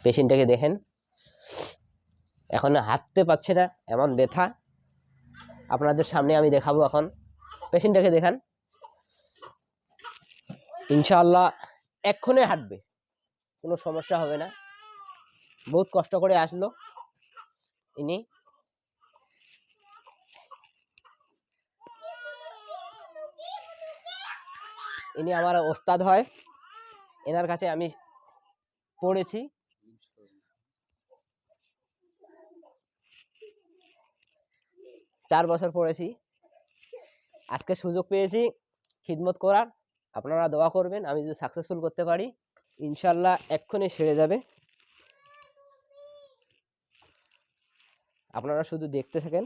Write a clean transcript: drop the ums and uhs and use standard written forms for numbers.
পেশেন্টটাকে দেখেন, এখন হাঁটতে পারছে না, এমন ব্যথা। আপনাদের সামনে আমি দেখাবো। এখন পেশেন্টটাকে দেখান, ইনশাআল্লাহ এক্ষণে হাঁটবে, কোনো সমস্যা হবে না। বহুত কষ্ট করে আসলো ইনি। ইনি আমার ওস্তাদ হয়, এনার কাছে আমি পড়েছি। 4 বছর পড়েছি। আজকে সুযোগ পেয়েছি খিদমত করার। আপনারা দোয়া করবেন, আমি যদি সাকসেসফুল করতে পারি ইনশাল্লাহ এক্ষুনি সেরে যাবে। আপনারা শুধু দেখতে থাকেন।